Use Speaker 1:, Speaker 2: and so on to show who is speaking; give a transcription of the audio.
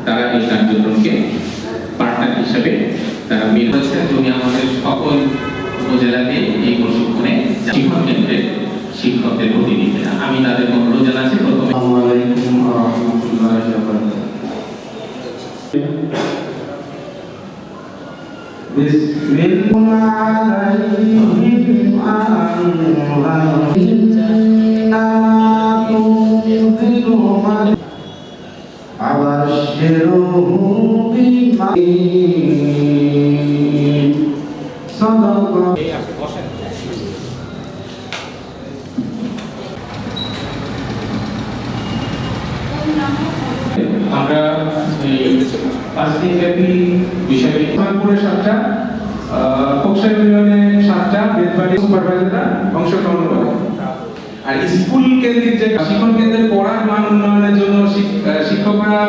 Speaker 1: তারা এই কার্যক্রমকে পার্টনার হিসেবে তারা মিল হচ্ছে। উনি আমাদের সকল উপজেলাতে এই প্রশিক্ষণে শিক্ষক কেন্দ্রের শিক্ষকদের প্রতিনিধি। আমি তাদের অনুরোধ জানাচ্ছি প্রথমে।
Speaker 2: আসসালামু আলাইকুম ওয়া রাহমাতুল্লাহি ওয়া বারাকাতুহু।
Speaker 1: আমরা এই 5 দিনব্যাপী বিষয়
Speaker 3: খানপুরে 7টা, খোকসা ইউনিয়নে 7টা বেদবাড়ি সুপারভাইজাররা অংশগ্রহণ করে। আর স্কুল কেন্দ্রিক যে শিক্ষণ কেন্দ্রের পড়ার মান উন্নয়নের জন্য শিক্ষকরা